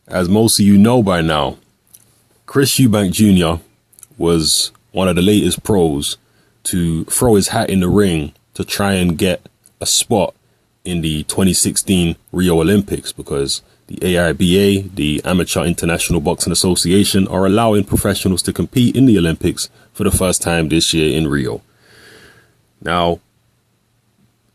As most of you know by now, Chris Eubank Jr. was one of the latest pros to throw his hat in the ring to try and get a spot in the 2016 Rio Olympics, because the AIBA, the Amateur International Boxing Association, are allowing professionals to compete in the Olympics for the first time this year in Rio. Now,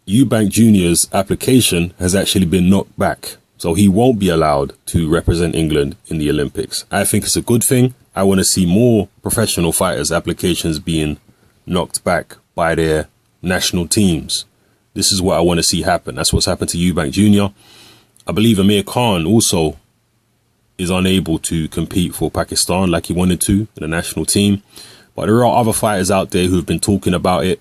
Eubank Jr.'s application has actually been knocked back, so he won't be allowed to represent England in the Olympics. I think it's a good thing. I want to see more professional fighters' applications being knocked back by their national teams. This is what I want to see happen. That's what's happened to Eubank Jr. I believe Amir Khan also is unable to compete for Pakistan like he wanted to in the national team. But there are other fighters out there who have been talking about it.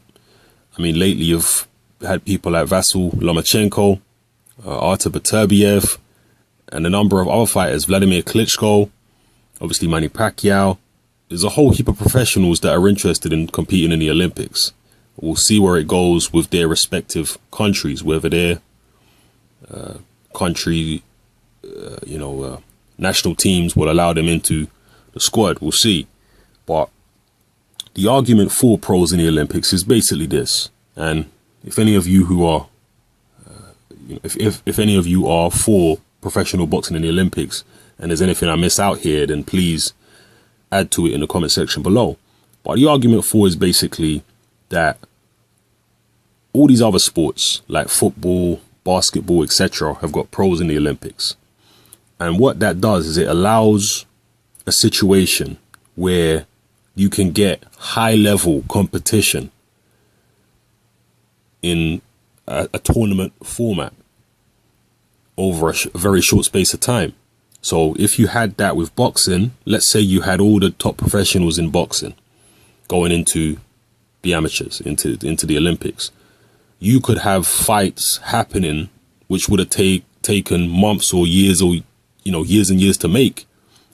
I mean, lately you've had people like Vasyl Lomachenko, Artur Beterbiev, and a number of other fighters, Vladimir Klitschko, obviously Manny Pacquiao. There's a whole heap of professionals that are interested in competing in the Olympics. We'll see where it goes with their respective countries, whether their national teams will allow them into the squad. We'll see. But the argument for pros in the Olympics is basically this. And if any of you who are, if any of you are for professional boxing in the Olympics, and there's anything I miss out here, then please add to it in the comment section below. But the argument for is basically that all these other sports like football, basketball, etc. have got pros in the Olympics. And what that does is it allows a situation where you can get high level competition in a tournament format over a very short space of time. So if you had that with boxing, let's say you had all the top professionals in boxing going into the amateurs, into the Olympics, you could have fights happening which would have taken months or years, or years and years to make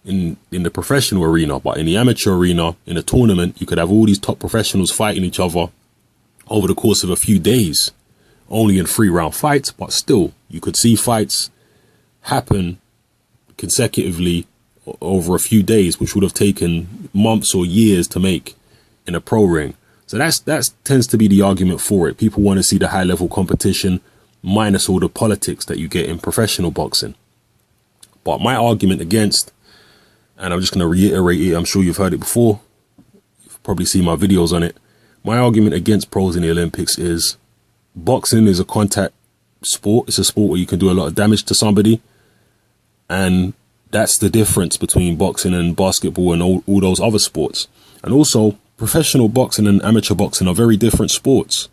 in the professional arena. But in the amateur arena, in a tournament, you could have all these top professionals fighting each other over the course of a few days, only in 3-round fights, but still you could see fights happen consecutively over a few days, which would have taken months or years to make in a pro ring. So that tends to be the argument for it. People want to see the high level competition minus all the politics that you get in professional boxing. But my argument against, and I'm just going to reiterate it, I'm sure you've heard it before, you've probably seen my videos on it. My argument against pros in the Olympics is boxing is a contact sport. It's a sport where you can do a lot of damage to somebody. And that's the difference between boxing and basketball and all those other sports. And also, professional boxing and amateur boxing are very different sports.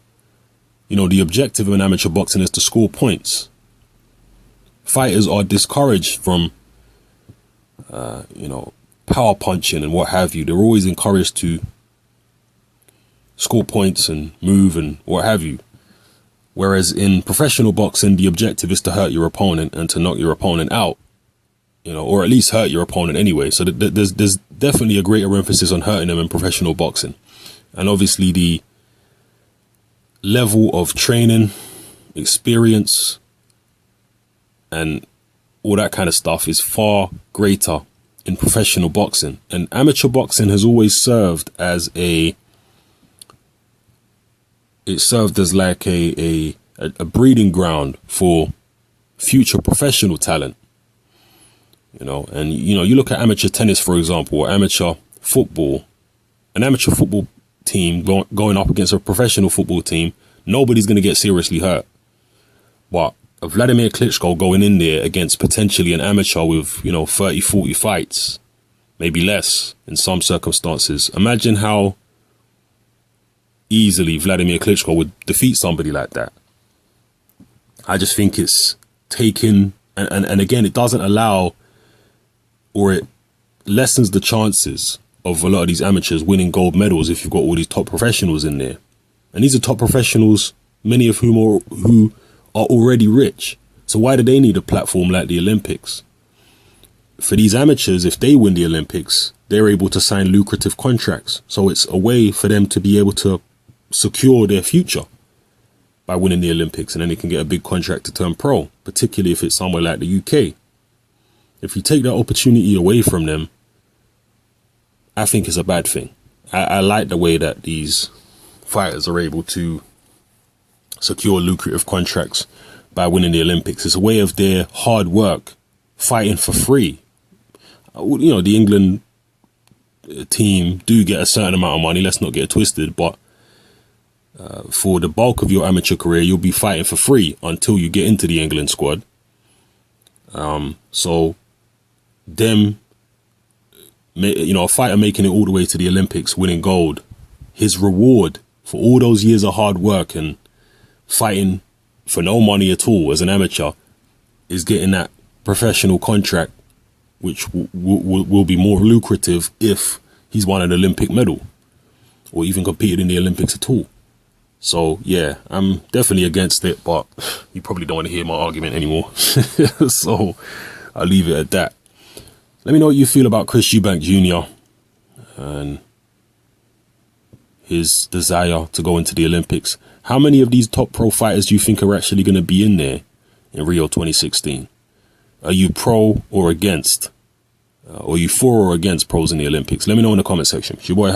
The objective of an amateur boxing is to score points. Fighters are discouraged from, power punching and what have you. They're always encouraged to score points and move and what have you. Whereas in professional boxing, the objective is to hurt your opponent and to knock your opponent out, or at least hurt your opponent anyway. So there's definitely a greater emphasis on hurting them in professional boxing. And obviously the level of training, experience, and all that kind of stuff is far greater in professional boxing. And amateur boxing has always served as like a breeding ground for future professional talent. And you look at amateur tennis, for example, or amateur football. An amateur football team going up against a professional football team, nobody's going to get seriously hurt. But a Vladimir Klitschko going in there against potentially an amateur with 30, 40 fights, maybe less in some circumstances. Imagine how easily Vladimir Klitschko would defeat somebody like that. I just think it's taken, and again, it doesn't allow, or it lessens the chances of a lot of these amateurs winning gold medals if you've got all these top professionals in there. And these are top professionals, many of whom who are already rich. So why do they need a platform like the Olympics? For these amateurs, if they win the Olympics, they're able to sign lucrative contracts. So it's a way for them to be able to secure their future by winning the Olympics, and then they can get a big contract to turn pro, particularly if it's somewhere like the UK. If you take that opportunity away from them, I think it's a bad thing. I like the way that these fighters are able to secure lucrative contracts by winning the Olympics. It's a way of their hard work fighting for free. You know, the England team do get a certain amount of money, let's not get it twisted, but for the bulk of your amateur career, you'll be fighting for free until you get into the England squad. So them, you know, a fighter making it all the way to the Olympics, winning gold, his reward for all those years of hard work and fighting for no money at all as an amateur is getting that professional contract, which will be more lucrative if he's won an Olympic medal or even competed in the Olympics at all. So yeah, I'm definitely against it, but you probably don't want to hear my argument anymore. So I'll leave it at that. Let me know what you feel about Chris Eubank Jr. and his desire to go into the Olympics. How many of these top pro fighters do you think are actually going to be in there in Rio 2016? Are you pro or against? Or are you for or against pros in the Olympics? Let me know in the comment section. It's your boy